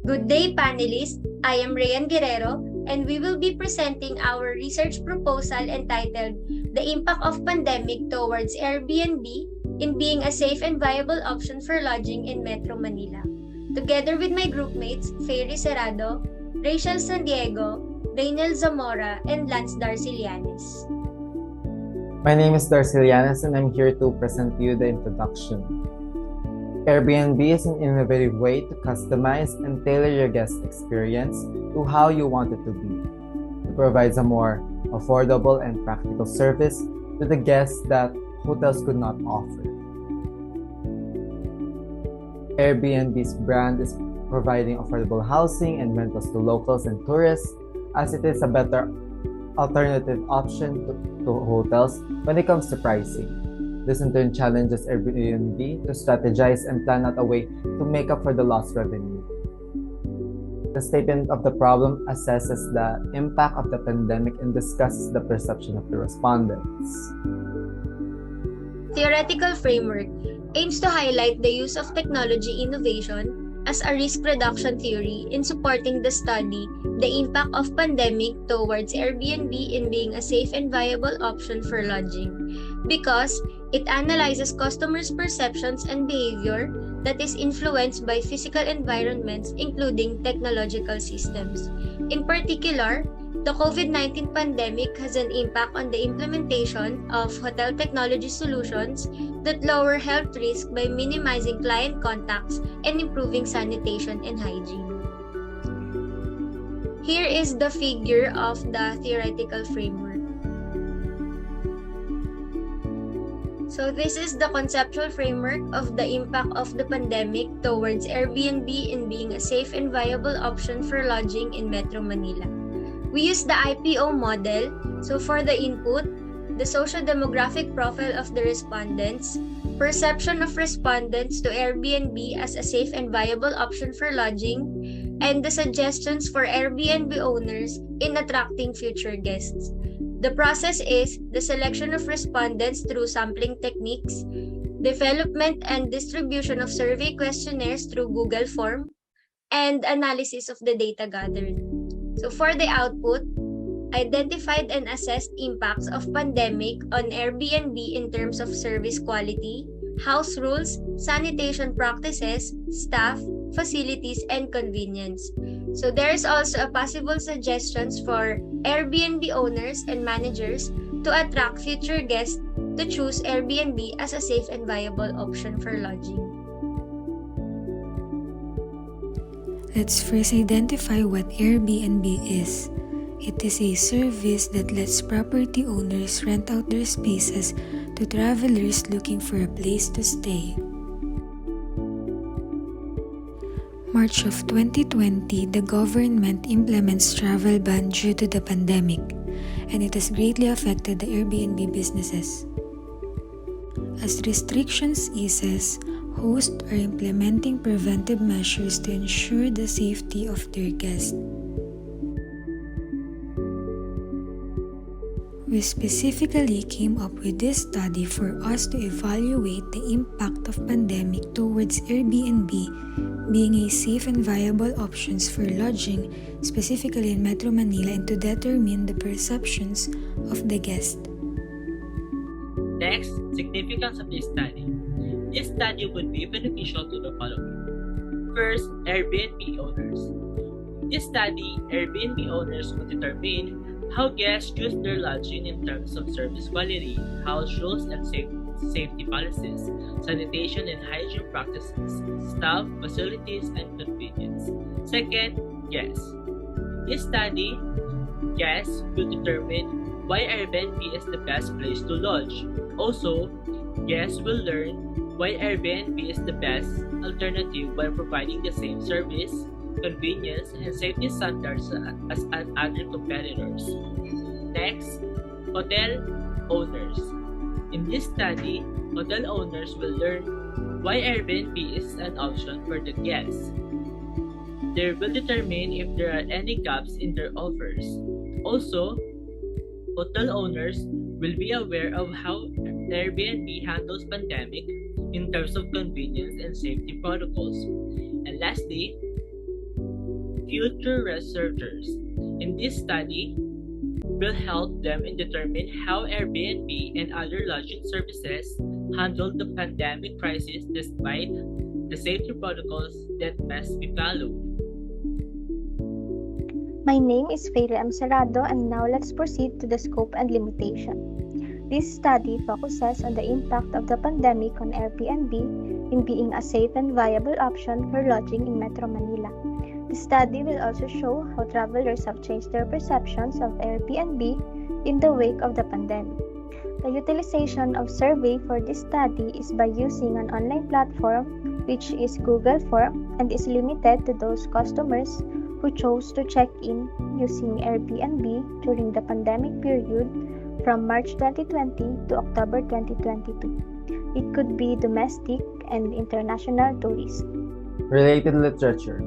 Good day, panelists. I am Rayan Guerrero, and we will be presenting our research proposal entitled The Impact of Pandemic Towards Airbnb in Being a Safe and Viable Option for Lodging in Metro Manila. Together with my groupmates, Fairy Cerrado, Rachel San Diego, Daniel Zamora, and Lance Darcilianes. My name is Darcilianes and I'm here to present to you the introduction. Airbnb is an innovative way to customize and tailor your guest experience to how you want it to be. It provides a more affordable and practical service to the guests that hotels could not offer. Airbnb's brand is providing affordable housing and rentals to locals and tourists, as it is a better alternative option to hotels when it comes to pricing. This in turn challenges Airbnb to strategize and plan out a way to make up for the lost revenue. The statement of the problem assesses the impact of the pandemic and discusses the perception of the respondents. Theoretical framework aims to highlight the use of technology innovation as a risk reduction theory in supporting the study, the impact of pandemic towards Airbnb in being a safe and viable option for lodging, because it analyzes customers' perceptions and behavior that is influenced by physical environments, including technological systems. In particular, the COVID-19 pandemic has an impact on the implementation of hotel technology solutions that lower health risk by minimizing client contacts and improving sanitation and hygiene. Here is the figure of the theoretical framework. So this is the conceptual framework of the impact of the pandemic towards Airbnb in being a safe and viable option for lodging in Metro Manila. We use the IPO model. So for the input, the socio-demographic profile of the respondents, perception of respondents to Airbnb as a safe and viable option for lodging, and the suggestions for Airbnb owners in attracting future guests. The process is the selection of respondents through sampling techniques, development and distribution of survey questionnaires through Google Form, and analysis of the data gathered. So for the output, identified and assessed impacts of pandemic on Airbnb in terms of service quality, house rules, sanitation practices, staff, facilities, and convenience. So there is also a possible suggestions for Airbnb owners and managers to attract future guests to choose Airbnb as a safe and viable option for lodging. Let's first identify what Airbnb is. It is a service that lets property owners rent out their spaces to travelers looking for a place to stay. March of 2020, the government implements travel ban due to the pandemic, and it has greatly affected the Airbnb businesses. As restrictions eases, hosts are implementing preventive measures to ensure the safety of their guests. We specifically came up with this study for us to evaluate the impact of pandemic towards Airbnb being a safe and viable options for lodging, specifically in Metro Manila, and to determine the perceptions of the guest. Next, significance of this study. This study would be beneficial to the following. First, Airbnb owners. In this study, Airbnb owners will determine how guests choose their lodging in terms of service quality, house rules and safety policies, sanitation and hygiene practices, staff, facilities, and convenience. Second, guests. In this study, guests will determine why Airbnb is the best place to lodge. Also, guests will learn why Airbnb is the best alternative by providing the same service, convenience, and safety standards as other competitors. Next, hotel owners. In this study, hotel owners will learn why Airbnb is an option for the guests. They will determine if there are any gaps in their offers. Also, hotel owners will be aware of how Airbnb handles pandemic in terms of convenience and safety protocols. And lastly, future researchers. In this study, will help them in determine how Airbnb and other lodging services handled the pandemic crisis despite the safety protocols that must be followed. My name is Feyre M. Serrado, and now let's proceed to the scope and limitation. This study focuses on the impact of the pandemic on Airbnb in being a safe and viable option for lodging in Metro Manila. The study will also show how travelers have changed their perceptions of Airbnb in the wake of the pandemic. The utilization of survey for this study is by using an online platform which is Google Form and is limited to those customers who chose to check in using Airbnb during the pandemic period from March 2020 to October 2022. It could be domestic and international tourists. Related literature.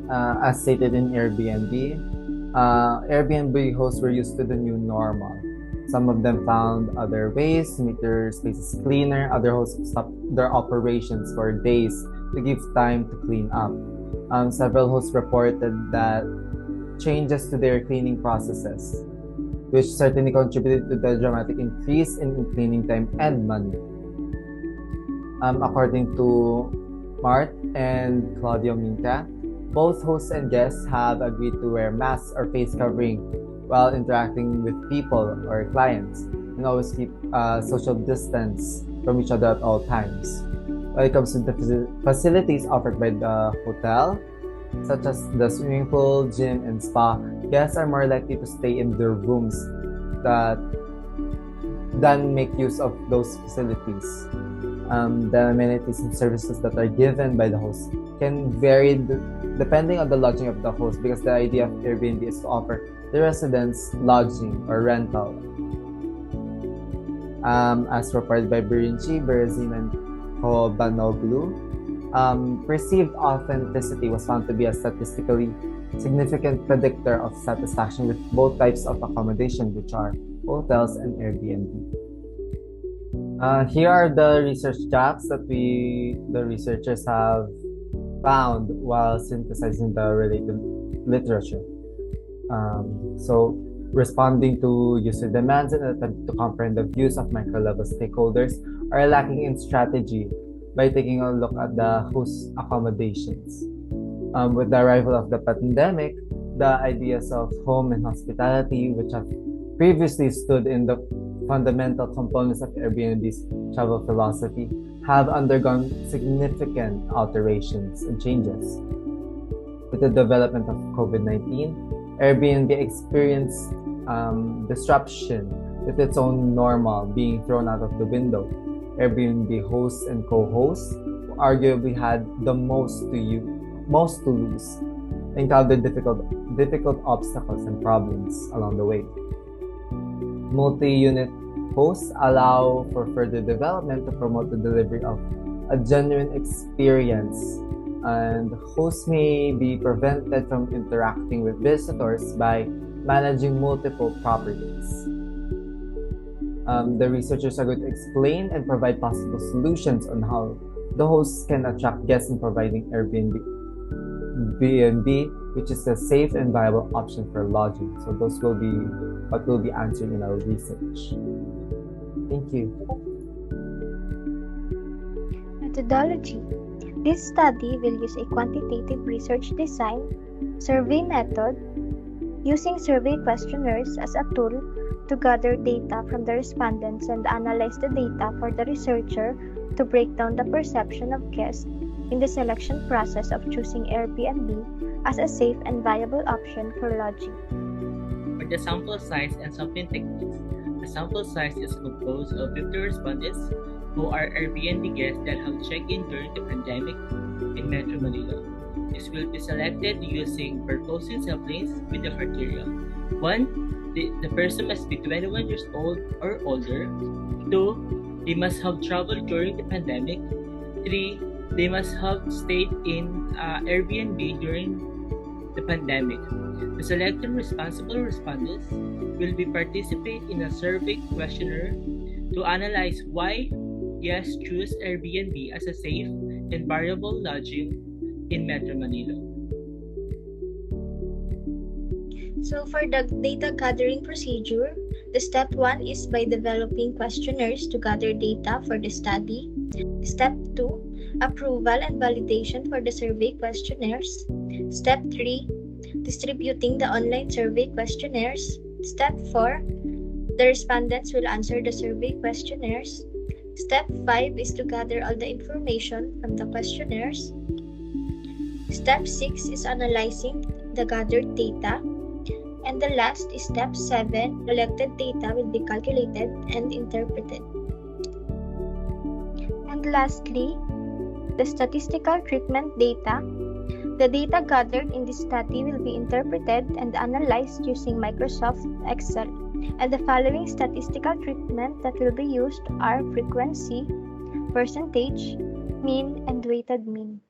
As stated in Airbnb, Airbnb hosts were used to the new normal. Some of them found other ways to make their spaces cleaner. Other hosts stopped their operations for days to give time to clean up. Several hosts reported that changes to their cleaning processes, which certainly contributed to the dramatic increase in cleaning time and money. According to Mart and Claudio Minca, both hosts and guests have agreed to wear masks or face covering while interacting with people or clients, and always keep social distance from each other at all times. When it comes to the facilities offered by the hotel, such as the swimming pool, gym, and spa, guests are more likely to stay in their rooms than make use of those facilities. The amenities and services that are given by the host can vary depending on the lodging of the host, because the idea of Airbnb is to offer the residents lodging or rental. As reported by Birinci, Berzin, and Kobanoglu, perceived authenticity was found to be a statistically significant predictor of satisfaction with both types of accommodation, which are hotels and Airbnb. Here are the research gaps that the researchers have found while synthesizing the related literature. So, responding to user demands and attempt to comprehend the views of micro-level stakeholders are lacking in strategy by taking a look at the host accommodations. With the arrival of the pandemic, the ideas of home and hospitality, which have previously stood in the fundamental components of Airbnb's travel philosophy, have undergone significant alterations and changes. With the development of COVID-19, Airbnb experienced disruption, with its own normal being thrown out of the window. Airbnb hosts and co-hosts, who arguably had the most to lose, encountered difficult obstacles and problems along the way. Multi-unit hosts allow for further development to promote the delivery of a genuine experience, and hosts may be prevented from interacting with visitors by managing multiple properties. The researchers are going to explain and provide possible solutions on how the hosts can attract guests in providing Airbnb, which is a safe and viable option for lodging. So those will be what will be answered in our research. Thank you. Methodology. This study will use a quantitative research design survey method using survey questionnaires as a tool to gather data from the respondents and analyze the data for the researcher to break down the perception of guests in the selection process of choosing Airbnb as a safe and viable option for lodging. For the sample size and sampling techniques, the sample size is composed of 50 respondents who are Airbnb guests that have checked in during the pandemic in Metro Manila. This will be selected using Berkowitz samplings with the criteria: 1. The person must be 21 years old or older. 2. They must have traveled during the pandemic. 3. They must have stayed in Airbnb during the pandemic. The selected responsible respondents will be participate in a survey questionnaire to analyze why guests choose Airbnb as a safe and variable lodging in Metro Manila. So for the data gathering procedure, the step 1 is by developing questionnaires to gather data for the study. Step 2, approval and validation for the survey questionnaires. Step 3, distributing the online survey questionnaires. Step 4, the respondents will answer the survey questionnaires. Step 5 is to gather all the information from the questionnaires. Step 6 is analyzing the gathered data. And the last is step 7, collected data will be calculated and interpreted. And lastly, the statistical treatment data. The data gathered in this study will be interpreted and analyzed using Microsoft Excel. And the following statistical treatment that will be used are frequency, percentage, mean, and weighted mean.